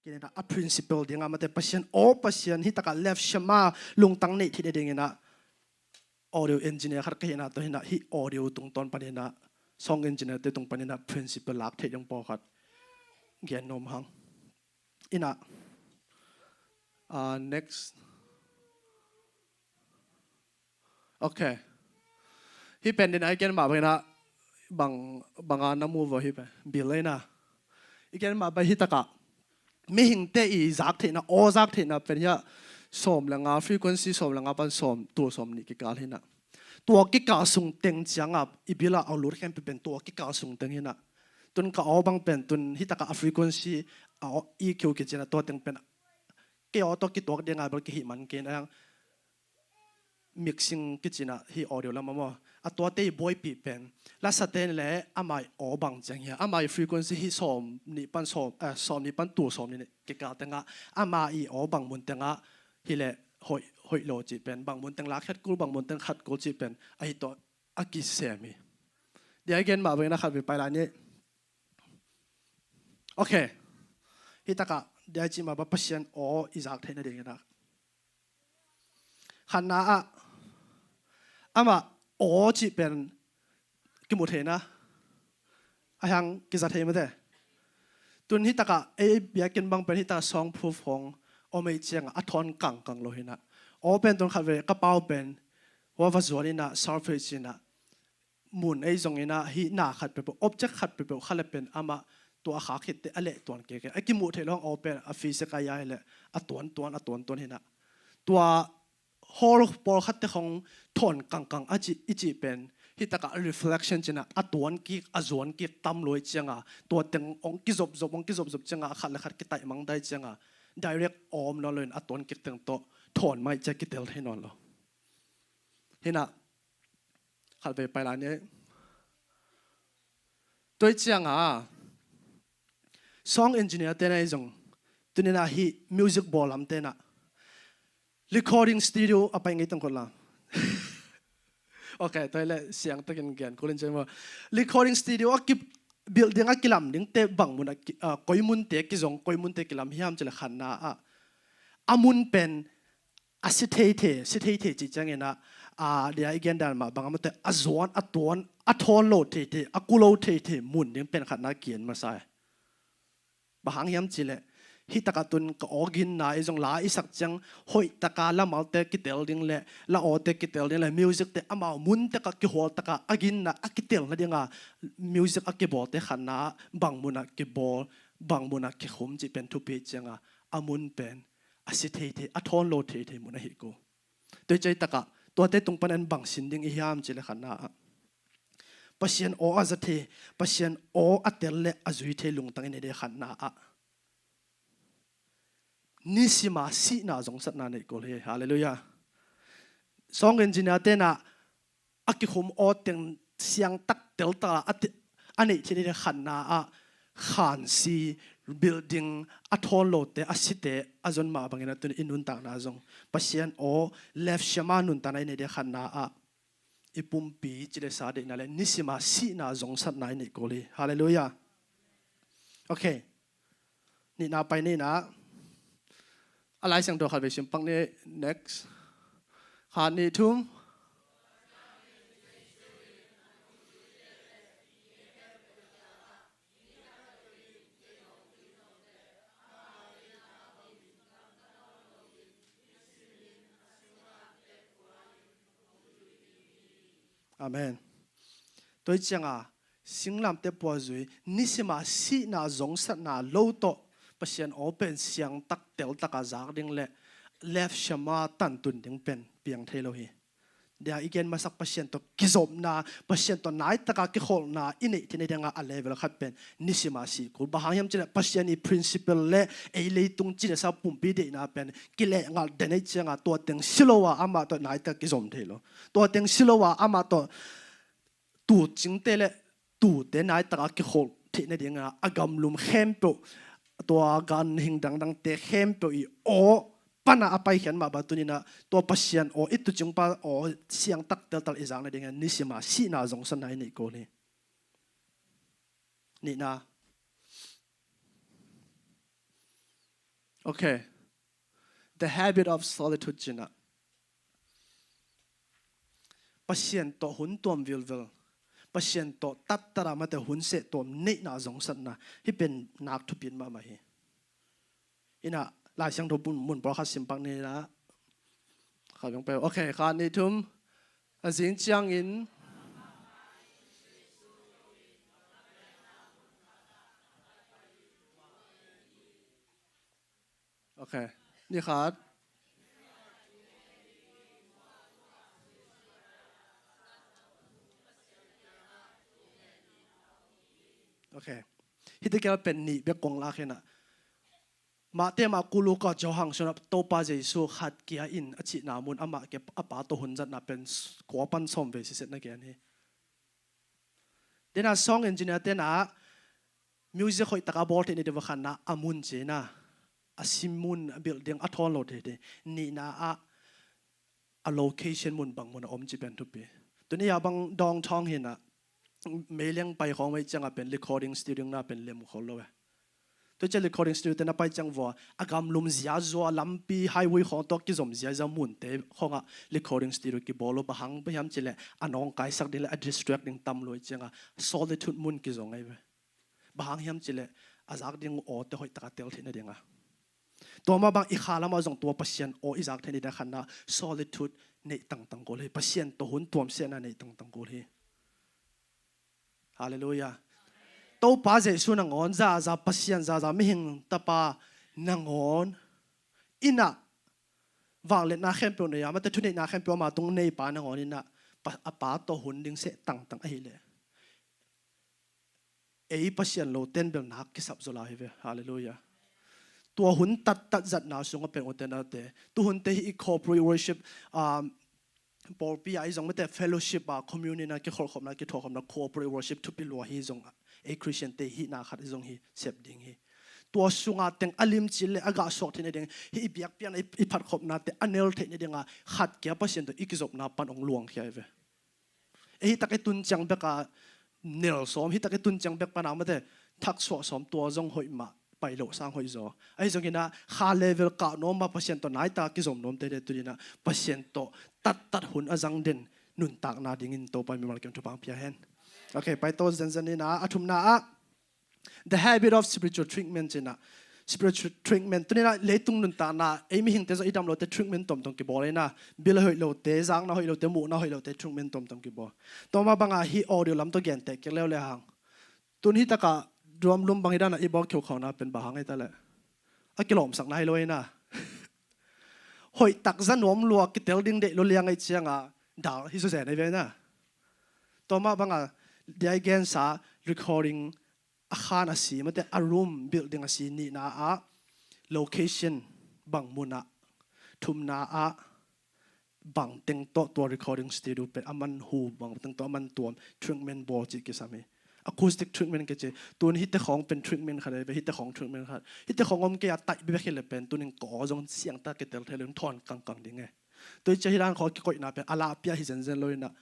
kina a principle dinga mate pasien o pasien hi taka left shama lungtang nei thi de na audio engineer khat kahina to hina hi audio tung ton panina song engineer te tung panina principle lak the jong po khat gian nom hang ina next okay hi pen din ai ken ma bena banga na move hi pe bilena igen ma ba hi taka mi hing te I zak the na o zak the na pen ya som langa frequency som langa pan som tu som ni ki kal hina tua ki ka sung teng changa ibila aulur khem pe pen tua ki ka sung teng hina tun ka obang pen tun hi taka frequency EQ ki chena to teng pen ke auto ki tok denga bal ki hi man ken ang mixing ki china hi audio lama mo atwa te boy pi pen la saten le amai obang chang ya amai frequency hi som ni pan som ni pan tu som ni ki ka tenga amai obang mun tenga hi le hoi lo chi pen bang mun teng la khat kul bang mun teng khat kul chi pen ai to aki semi dia again ma bena khat bi pai la ni okay hi taka dia chi ma ba pasien o izak theina de na khanna a ama o chi pen ki mu thena ahang ki za thei ma de tun hi taka e bia ken bang pen hi ta song proof hong o mei chiang a thon kang lo hina o pen ton khawe ka pau pen wa va zoni na surface na mun ei zong ina hi na khat pe object khat pe khale pen ama to a kha khit te ale ton ke ke aki mu thelong o pen a fi se ka ya hele a ton hina tua whole por khat te khong thon kang ichi pen hi taka reflection china atuan ki azon ki tam loi changa to teng ong ki zob changa khat ki tai mang dai changa direct om no loin aton ki teng to thon mai cha ki tel the non lo hina khal ve pai la ne toi changa song engineer te na jong tunina hi music ball am te na recording studio apai ngai tang ko la okay toile siang takin gian kolin chemo recording studio akip building akilam ding te bangmun koimun te ki jong koimun te kilam hiam chela khanna amun pen asithe chi changena dia igen dan ma bangamate azon aton athon lo the akulo the mun ding pen khanna kian ma sai bahang hiam chile hi taka tun ka ogin na izong la isak chang hoi taka la malte kitel ding le la ote kitel ding le music te ama mun te ka ki hol taka agin na akitel na dinga music akibol te khanna bangmuna ki bol bangmuna ki khum chi pen thu pe changa amun pen asithe athon lo the mun hi ko toi chai taka to te tung panan bang sin ding hi ham chi le khanna pasien o azathe pasien o atel le azui the lung tang ne de khanna nisima si na zong sat na nei ko le hallelujah song engineer te na akikhum o teng siang tak tel ta ane chini de khanna khan si building athon lo te asite azon ma bangena tun inun ta na zong pasien o left shama nun ta nai ne de khanna ipumpi chile sa de na le nisima si na zong sat na nei ko le hallelujah okay ni na pai ni na alai sang do khat ve sim pang ne next khan ni thum amen toi changa singlam te po zui nisima si na zong sat na lo to pasien open siang tak tel taka zak ding le left shama tan tun ding pen piang thelo hi dia igen masak pasien to kizom na pasien to nai taka ki khol na ine tine denga a level khat pen nisima si ku bahayam chile pasien ni principle le e le tung chile sa pumpi de na pen kile ngal denai changa to teng silowa ama to nai ta kizom thelo to teng silowa ama to tu ching te le tu te nai taka ki khol thine denga agam lum khempoตัวการหิงดังเตะเข้มไปโอปัญหาไปเห็นมาบัตุนีนะตัวปัศยันโออิตุจึงปะโอเสียงตักเตลอีสังเลยdenganนิสิมาสีนาจงสันไหนนี่กูนี่นะ Okay. The habit of solitude จินะปัศยันโตหุ่นตัวมวิลวิลปัศยันโตตัดตระมาแต่หุ่นเสตตัวนี่น่าสงสารนะที่เป็นนักทุบินมาไหมอินะลายช่างทุบุนมุนบอกข้าสิมปังนี่นะข้ายังไปโอเคข้านี่ทุ่มอาสิงเจียงอินโอเคนี่ขาดโอเคฮิตเกลเป็นนี่เบกงลาเขนะมาเตมากูลูก็จะหังชนะโตปาเจสุขัดเกียอินอจินามุนอามาเก็บอาปาโตหุนจัดน่ะเป็นกัวปันสมเวสิเสนะแกนี่เดน่าซองเอนจิเนียร์เตน่ามิวสิกคอยตะกาบอลเทนี่เดวขันนะอามุนเจนะอาซิมุนบิลดิ้งอัทอนโลเดเดนี่นะอะโลเคชันมุนบางมุนอมจิเป็นทุกปีตัวนี้ยาบางดองทองเห็นนะเมลียงไปของไว้จังเป็น recording studio น่ะเป็นเล่มของเราตัวเจ้า recording studio แต่น่ะไปจังว่าอากำลุมเสียจัวลำปี highway ของตัวกิจมเสียจะมุนเตะของอ่ะ recording studio กี่บอลบะหังพยายามจิเลอันน้องกายสักเดือนละ distracting ตำลอยจังอ่ะ solitude มุนกิจงไงเว้บะหังพยายามจิเลอาจากเดียงโอเตหอยตะกัดเตลที่นั่นเดียงอ่ะตัวมาบางอีขาละมาส่งตัวปัศยันโออีจากที่นี่ได้ขันนะ solitude ในต่างๆกูเลยปัศยันตัวหุ่นตัวเสียนะในต่างๆกูเลยฮาเลลูยาโตป้าเจสุนังอนจะปัศยันจะไม่เห็นตาป้านังอนอินะวางเล็ดนาเข้มเปียวเนี่ยมันจะทุนในนาเข้มเปียวมาตรงในป้านังอนอินะป้าตัวหุ่นดึงเสต่างๆไอ้เลยไอ้ปัศยันโลเต้นเบลนักกิสับจุลาเฮเวฮาเลลูยาตัวหุ่นตัดจัดนาสุงก็เป็นอุตนาเตตัวหุ่นเตะ corporate worship บอลปีไอ้จงไม่แต่ fellowship community นะกี่คนขบนะกี่ทอขบนะ corporate worship ทุกปีลัวฮีจงไอ้ Christian เตะฮีนาขัดจงฮีเสพดิ่งฮีตัวสุงาเต็งอลิมจิเลอากาศสดที่นี่เด้งฮีเบียกเปียนไอ้พัดขบนะแต่อันเนลเทนี่เด้งขัดเกี่ยวกับเส้นตัวอีกจบนะปันองหลวงเขียเวไอ้ฮีตะกี้ตุนจังเบกาเนลสอมฮีตะกี้ตุนจังเบกปานามแต่ทักษะสอมตัวจงหอยมาไปโลสร้างหอยจอไอ้จงกินะค่าเลเวลกะโนมาเปอร์เซ็นต์ตัวไหนตากิจมโนมเตเดตุดินะเปอร์เซ็นต์ตัวตัดหุ่นอาจังเด่นนุนตากนาดิ่งอินโตไปมีมันเกี่ยวกับปังเพียเห็นโอเคไปโตเซนเซนี่นะอาทุมนา the habit of spiritual treatment จินะ spiritual treatment ตัวนี้นะเลตุงนุนตากนาไอ้มีหิงเตจะอีดำโลเต treatment ตอมตองกี่บอเลยนะบิลเฮยโลเตจังนะเฮยโลเตมูนะเฮยโลเต treatment ตอมตองกี่บอต่อมาบางฮีออดิโอลำตัวแกนเตกี่แล้วเลยหังตัวนี้ตะกะรวมลุมบางทีด้านอีบอกเขียวเขานะเป็นบางไอ้แต่ละอะกิโลมสักนายเลยนะหอยตักจะนวมลัวกิเตลดิ้งเดลุเลียงไอ้เชียงอ่ะดาวฮิสุเซนไอ้เว้ยนะต่อมาบางเดี๋ยวแกนสา recording อาคารอาศัยมันแต่ a room building อาศัยนี่นะlocation บางมุนะทุมนะบางเต็งตัว recording studio เป็นอามันหูบางเต็งตัวอามันตัว treatment board จิกิสามีacoustic treatment ก็จะตัวนี้ฮิตแต่ของเป็น treatment ค่ะเลยฮิตแต่ของ treatment ค่ะฮิตแต่ของอมเกียร์ตัดไปแบบนี้เป็นตัวนึงก่อจงเสียงตาเกิดเทเลนทอนกังๆดิ้งไงตัวจะที่ด้านเขาก็น่าเป็นอาลาเปียฮิเซนเซนเลยนะ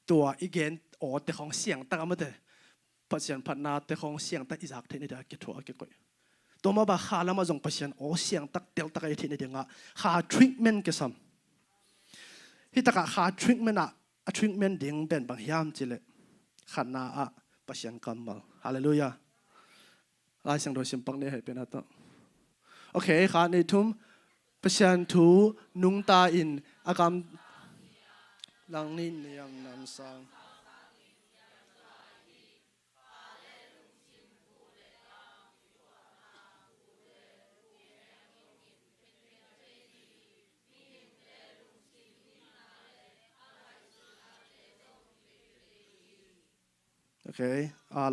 ตัวอีกเกนโอ้แต่ของเสียงตาก็ไม่ได้ปัจจัยพัฒนาแต่ของเสียงตาอิจากเทนี่ได้เกิดทั่วเกิดก่อยตัวมาบ้าขาแล้วมาจงปัจจัยโอ้เสียงตาเตลตาไอเทนี่เด้งอ่ะขา treatment ก็ซ้ำฮิตแต่ขา treatment treatment ดิ้งเป็นบางอย่างจิเลขันนาปัศยันกรรมฮาเลลูยาลายสังโดยสิมปังเนี่ยให้เป็นอะไรต่อโอเคค่ะในทุ่มปัศยันทูนุงตาอินอากรรมลังนินยามนำสังโอเค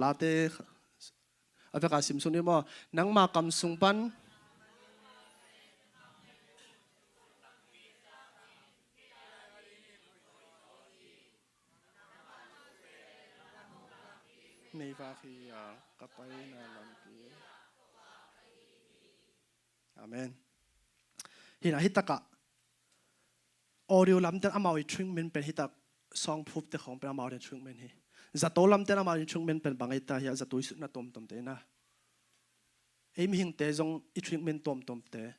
ลาเต้อาจจะการสิมสุนี่มั้งนังมากำสุงปันในฟาคียกับไปนาลัมปีอาเมนฮินาฮิตะกะออดิโอลำเต้นอามาวิทริงเมนเป็นฮิตะซองพูดแต่ของเป็นอามาวิทริงเมนฮีจัตโตลำเต้นอามาวิทริงเมนเป็นบางไอตาฮิจัตโตสุดน่ะตอมเตนะ ấy mi hình tế dòng ít treatment tôm tế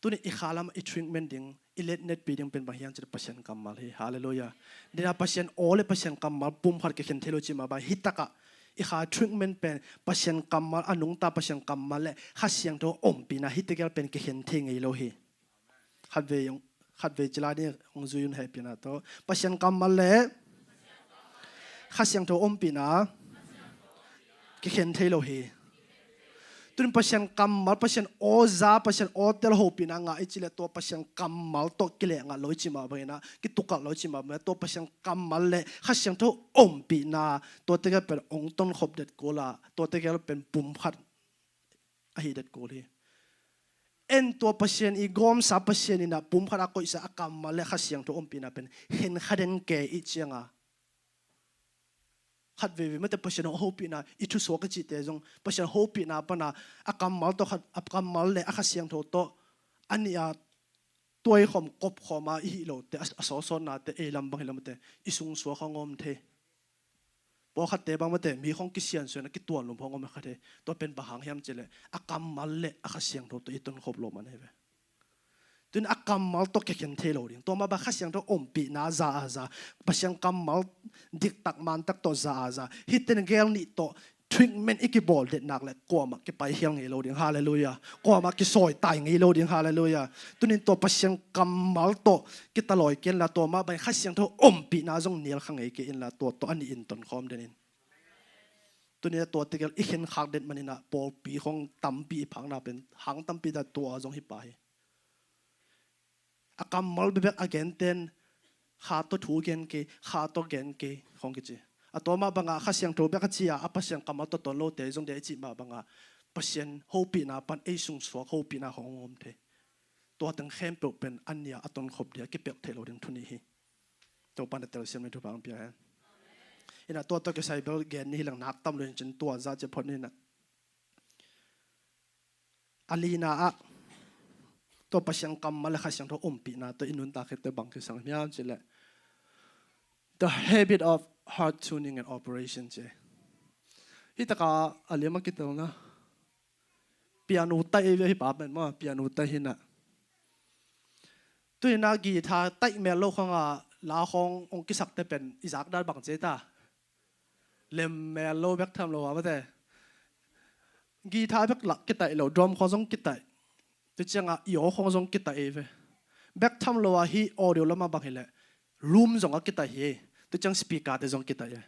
tu ni ikhalam i treatment ding ilet net pi ding pen bahian chit pasien kamal hi hallelujah dina pasien ole pasien kamal pum khar ke khen thelo chi ma ba hitaka ikha treatment pen pasien kamal anung ta pasien kamal le khasiang to ompina hitigal pen ke khen thing ei lo hi khat ve chila ni ong zuyun he pina to pasien kamal le khasiang to ompina ke khen thelo hi tuin pasien kamal pasien oza pasien hotel hopina nga ichile to pasien kamal to kile nga loichima bena ki tuka loichima me to pasien kamal le khasiang to ompina to tega per ong ton khop det kola to tega pen pum khat a hi det koli en to pasien I gom sa pasien ina pum khat a ko isa kamal le khasiang to ompina pen hen khaden ke ichianga khát về mấy tập passion hope na ít chút số cái gì thế giống passion hope na pa na akam mal to khát akam mal le akhasiang tho to anh ya tuổi khom cop khom à hi lo te so na te elam bang elam te isung so khangom the bo khát te bang mate mi khong kisian so na ki tuan lom khongom kha the to pen bahang hiam chele akam mal le akhasiang tho to iton khop lo man he tuin akam mal to ke khen the lo ding to ma ba khasiang to ompi na za pasiang kamal dik tak man tak to za hiten gel ni to treatment ikibol det nak le ko ma ke pai hiang ngi lo ding hallelujah ko ma ki soi tai ngi lo ding hallelujah tunin to pasiang kamal to ki taloi ken la to ma ba khasiang to ompi na jong nial khang ei ke in la to ani in ton khom denin tunin to tigel I khen khak det manina pol pi khong tam pi phang na pen hang tam pi da to jong hi pai akam mal bebek again ten kha to thu gen ke kha to gen ke khong ke chi atoma banga khasiang to bek chia apasiang kamal to ton lo te jong de chi ma banga pasien hopi na pan e sung so hopi na hongom the to tang khem pe pen ania aton khop dia ke pek thelo ding thuni hi to pan tel sem me thu bang pia ina to ke sai bel gen ni lang nak tam len chen to za che phon ni na alina a to pasiang kamal khasiang to ompi na to inun ta khete bang ke sang miam chile the habit of heart tuning and operation che hitaka alema kitona piano tai ve pa ben ma piano tai hina tuina gi tha tai me lo khanga la khong ong ki sak te pen izak dal bang che ta lem me lo bek tham lo wa te gi tha bek lak ki tai lo drum kho jong ki tai tu changa yo khong jong kita eve back tham lo hi audio lama bang hele room jong a kita hi tu chang speaker te jong kita ye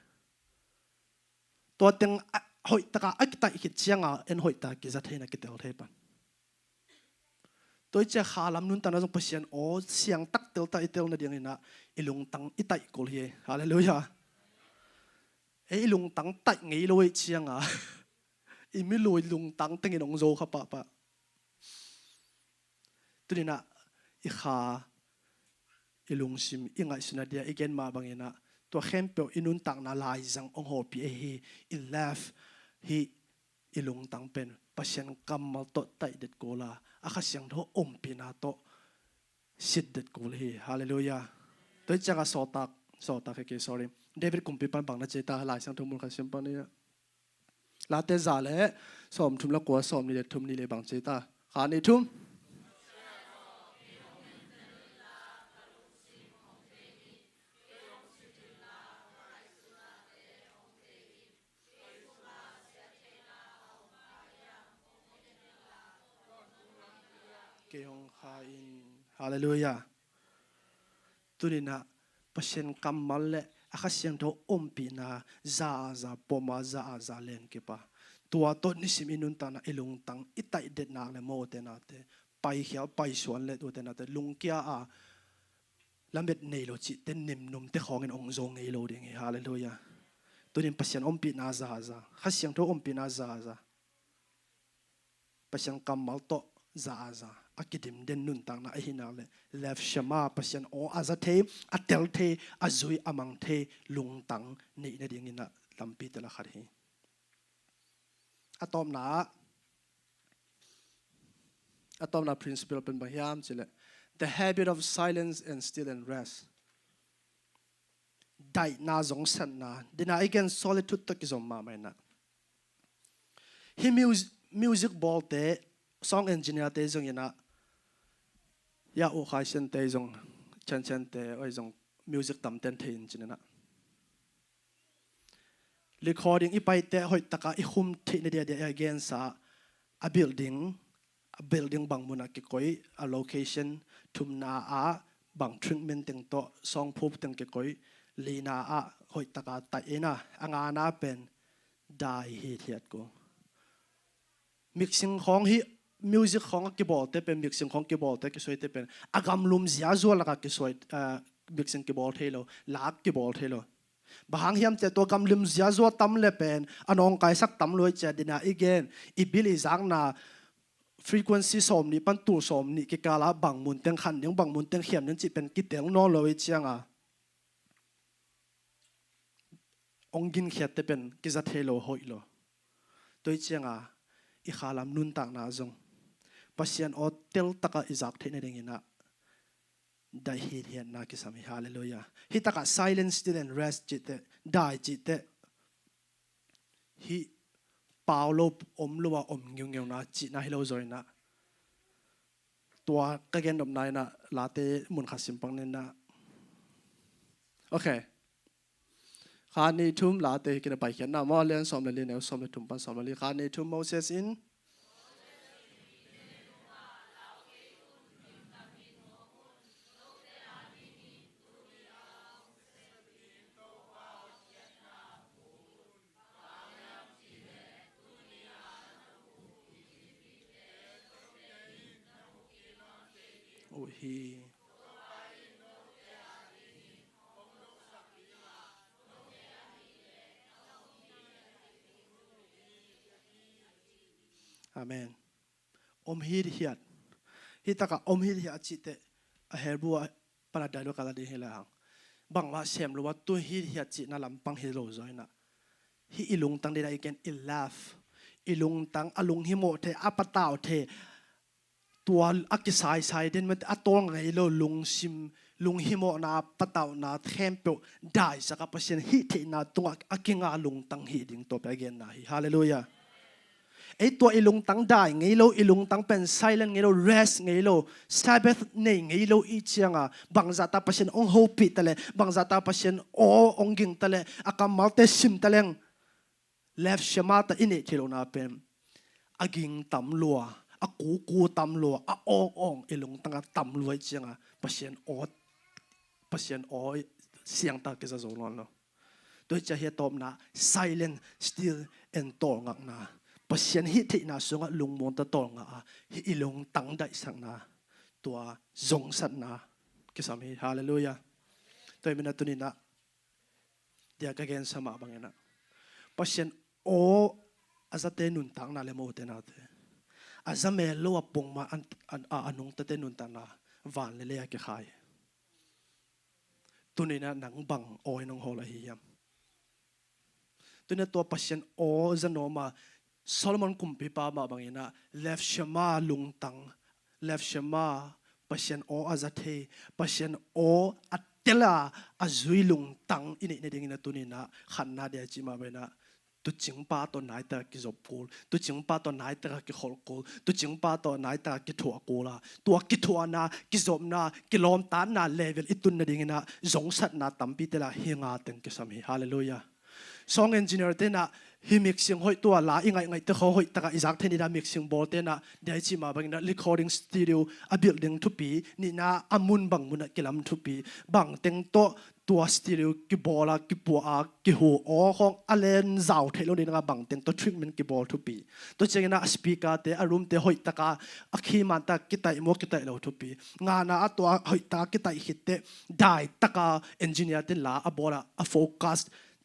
to teng hoi taka a kita hi changa en hoi ta ki za theina ki tel the pan toi cha khalam nun tan jong pasien o siang tak tel ta itel na ding ina ilung tang itai kol hi hallelujah e ilung tang tai ngei loi chianga imi loi lung tang teng inong zo kha pa tunina ikha ilung sim inga sina dia again ma bangena to khempe inun tang na lai jang ong ho pi hi ilaf hi ilung tang pen pasien kamal to tai det kola akha siang tho om pina to sid det kol hi hallelujah to changa sotak ke sorry david kumpi pan bang na cheta lai sang thumul kha sim pan ni la te za le som thum la ko som ni le thum ni le bang cheta kha ni thum Kehong hain hallelujah tunina pasien kamal le akhasiang tho ompina za poma za len ke pa tua to nisim inun ta na ilung tang itai det na le mo te na te pai hial pai suan le tu te na te lungkia a lamet nei lo chi ten nim num te khong en ong zong ei lo ding hallelujah tunin pasien ompina za khasiang tho ompina za pasien kamal to za akidim den nun tang na hina le lef shama pasien o azathe atel the azui amang the lung tang nei na ding ina lampi te la khari atom na principle pen bahiam chile the habit of silence and still and rest dai na zong san na dina again solitude to kizom ma mai na music ball te song engineer te zong ina ya u khai sen te zong chen te oi zong music tam ten thein chinana recording ipai te hoi taka I khum thi ne dia again sa a building bang muna ki koi a location thumna a bang treatment teng to song phup teng ki koi lina a hoi taka ta ina anga na pen dai hi thiat ko mixing khong hi music khong keyboard te pen mixing khong keyboard te ki soi te pen agam lum zia zo la ka ki soi mixing keyboard helo lak keyboard helo bahang hiam te to gam lim zia zo tam le pen anong kai sak tam loi cha dina again I bili zang na frequency som ni pan tu som ni ki kala bang mun teng khan ning bang mun teng hiam ning chi pen ki teng no loi chianga ongin khiat te pen ki za thelo hoilo toi chianga I khalam nun tak na zong pasian o tel taka izak the ne ringina dai hi hian na ki sami hallelujah hi taka silence still and rest jite dai jite hi paulo omluwa omngyung na chi na hilo zoina tua ka gen dom nai na late mun khasim pang ne na okay khani thum late ki na pai khian na mo len som le ne som le thum pan som le khani thum Moses in hi amen hir hiat hi taka hir hiat chi te a herbua para dalo kala de helang bangwa sem lo wa tu hir hiat chi na lampang hi lo zoina hi ilung tang de again I laugh ilung tang alung hi mo the apataw the tua akisai sai den met atol ngai lo lung hi mo na pataw na thempo dai saka pasien hi the na tunga akinga lung tang hi ding to again na hi hallelujah ei tua ilung tang dai ngei lo ilung tang pen silent ngei lo rest ngei lo sabbath nei ngei lo I chianga bangza ta pasien ong hopi tale bangza ta pasien o ong ging tale akam malte sim taleng left shamata ine thilo na pen aging tam lua aku tam lua a ong ilung tang tam lua chianga pasien o siang ta ke za zo lo toi cha he tom na silent still and tol ngak na pasien hi the na sunga lungmon ta tol nga hi ilung tang dai sang na tua zong sat na ki sami hallelujah toi mina tunina dia ka gen sama bangena pasien o azate nun tang na le mo te na te azame lo apong ma anung ta te nun tang na van le ya ki khai tunina nang bang oi nong hola hi yam tunina to pasien o zanoma Solomon kumpi pa ma bangina left shama lungtang left shama pasien o azathe pasien o atela azui lungtang ini ne dingina tunina khanna de chi ma bena tu chingpa to nai ta ki job kul tu chingpa to nai ta ki khol kul tu chingpa to nai ta ki thua kula tu ki thua na ki job na ki lom ta na level itun na dingina zong sat na tampi tela hinga teng ki sami hallelujah song engineer te na hi mixing hoi tua la ingai te hoi taka izak theni da mixing board te na dai chi ma bang na recording studio a building to pi ni na amun bang muna kilam to pi bang teng to tua studio ki bola ki pu a ki hu o khong alen zau thelo ni nga bang teng to treatment ki bol to pi to chengena speaker te a room te hoi taka a khi man ta ki tai mo ki tai lo to pi nga na a to hoi ta ki tai hit te dai taka engineer te la a bola a focus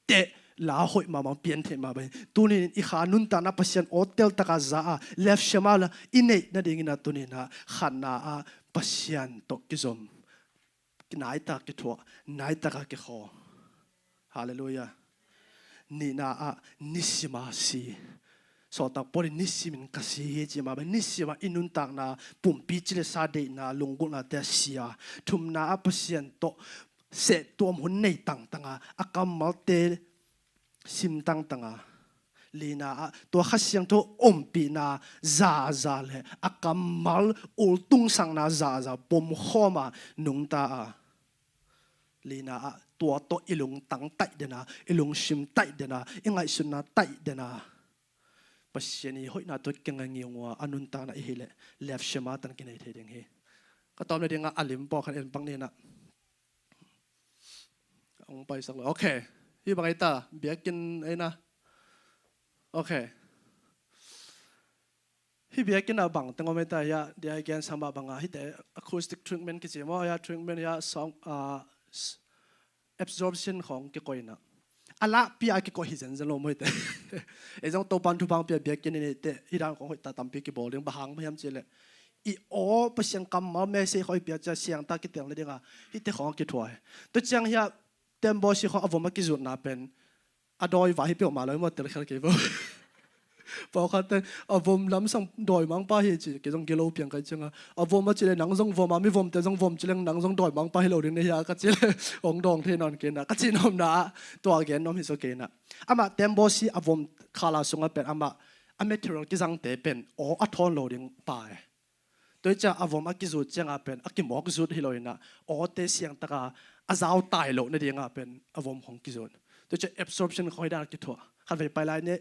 te la hoi mama pian the ma bai tunin I khanun ta na pasien hotel taka za left shamala inei na dingina tunina khanna a pasien to kizom kinai ta ki thua nai ta ka ki kho hallelujah ni na a nisima si so ta pori nisimin kasi he chi ma bai nisima inun tak na pumpi chile sa de na lungu na te sia thum na a pasien to se tuam hun nei tang tanga akam malte sim tang tanga ลีน่าตัวขัดเสียงตัวอมปีน่าซาเลยอากำมัลอุลตุงสังน่าซาปมข้อมานุงตาลีน่าตัวอิลุงตังไตเดนะอิลุงชิมไตเดนะยังไงสุนัขไตเดนะปัจจัยนี้หอยน่าตัวเก่งเงี้ยว่าอนุนตานะเฮเลเลฟเชมาตันกินไอเทเดงเฮก็ตอนนี้เรื่องอลิมปอกันเองปังเนี่ยนะองไปสักเลยโอเคที่บางไอ้ตาเบียกินไอ้นะโอเคที่เบียกินอะบังแต่ก็ไม่ตายะเดี๋ยวแกนสามบังอะที่แต่ acoustic treatment กิจวัตร treatment ยาสองabsorption ของเกี่ยวกับนะอะไรพี่อาเกี่ยวกับหินจะลงไม่ได้ไอ้เจ้าตัวปันทุบังเบียกินนี่แต่ที่ร้านของตาตั้มพี่กี่บอกเรื่องบางพยายามเจริญอีโอไปเสียงกำมาไม่ใช่คอยเบียจะเสียงตาคิดเตียงเลยดีกว่าที่แต่ของกี่ถ้วยตัวจังเฮียเต็มบอสิของอวมากิจุดน่าเป็นอดอยว่าให้เปียวมาเลยหมดแต่ละครั้งกี่บ่พอเขาแต่อวมล้ำสังดอยมังป้าเฮจิกี่จงกิโลเพียงกันจังอ่ะอวมมาเจริญหนังจงวมมาไม่วมแต่จงวมเจริญหนังจงดอยมังป้าให้เราดึงในยาก็เจริญองดองเทนอนเกณฑ์นะก็จีนอมนะตัวเกณฑ์น้อมฮิโซเกณฑ์นะอามาเต็มบอสิอวมคาลาสุงเป็นอามาอเมทิรอลกิจังเตเป็นโออัทอนโลดิงป้าตัวจะอวมอักกิจุดจังอาเป็นอักกิมอกจุดฮิโลอินะโอเตเสียงตะกาอาจาวตายโลนั่นเองอาเป็นอวมของกิจุดตัวจะ absorption คอยได้กี่ถั่วขันไปไล่เนี่ย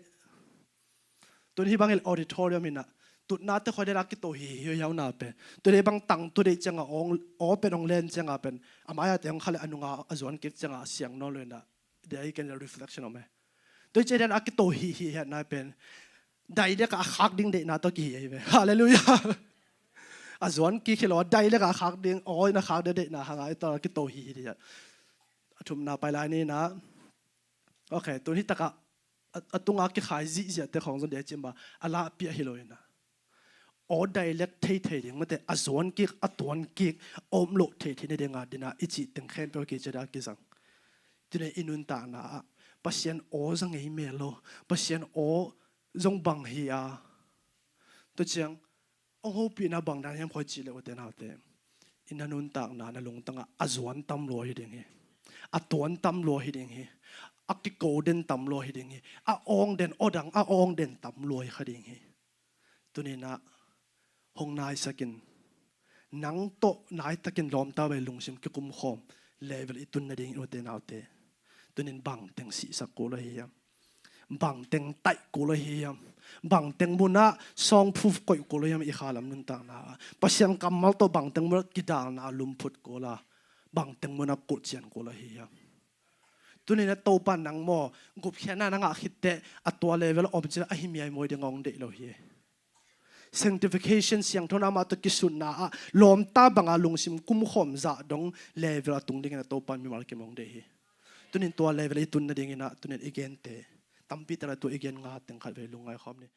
ตัวที่บางเออดิทอเรียมินะตุน่าจะคอยได้รักกี่ตัวฮีเฮียาวน่าเป็นตัวเดบางตังตัวเดจังอ่องเป็นองเลนจังอ่ะเป็นอามายาแต่องเขาเลยอนุงาอจวนกิจจังอ่ะเสียงนอเลยนะเดี๋ยวอีกกันจะ reflection เอาไหมตัวจะได้รักกี่ตัวฮีเฮียน่าเป็นได้เด็กขักดิ้งเด็กน่าตัวกี่เฮ้ยฮาเลลูยาอาจวนกี่คิโลได้เด็กขักดิ้งโอ้ยนะขักเด็กน่ะหางไอ้ตัวกี่ตัวฮีเดียทุ่มน่าไปไล่นี่นะโอเคตัวที่ตะกะตุงอากิขายจีเจแต่ของส่วนเดียจิมบะอาลาเปียฮิโลยนะโอ้ไดเล็กเทเทเดียงมันแต่อาสวนกิกอตวนกิกอมโลเทเทเนเดียงาดินะอิจิตึงแค่เปียวกิจดากิสังทีนี้อินุนตานะปัศยันโอจังไงเมโลปัศยันโอจงบังเฮียตัวเชียงองหูปีน่าบังดานยังพอจีเลวเตนาเตอินานุนตานะนั่งลงตั้งอาสวนตั้มโลฮิเดียงเฮอตวนตั้มโลฮิเดียงเฮอักกิโกเด่นต่ำลอยดิ่งอาองเด่นอดังอาองเด่นต่ำลอยขดิ่งตัวนี้นะหงนายสกินนังโตนายตะกินล้อมตาไปลุงซิมกิกุมขอมเลเวลอีตุนนาดิ่งโอเตนเอาเตตัวนี้บังเต็งสีสักกูเลยเฮียบังเต็งไตกูเลยเฮียบังเต็งบุนะซองพูฟก่อยกูเลยยังอีขาลำนุนต่างนะปัศยังกำมัลตัวบังเต็งมันกิดานาลุมพุดกูละบังเต็งมันกุดเจียนกูเลยเฮียตัวนี้นะโตปันนังโมกุบแค่นั้นนังอาคิดเตะตัวเลเวลออบจะอหิมีไอโมยดึงองเดโลเฮ sanctification เสียงทนามาตุกิสุนนะลมตาบังอาลุงซิมกุมขมจะดงเลเวลตุงดิ่งนะโตปันมีมาร์กิมองเดเฮตัวนี้ตัวเลเวลตุนนะดิ่งนะตัวนี้อีกเกนเตตัมปีแต่ละตัวอีกเกนงาตึงขัดเวลุงไอคอมนี่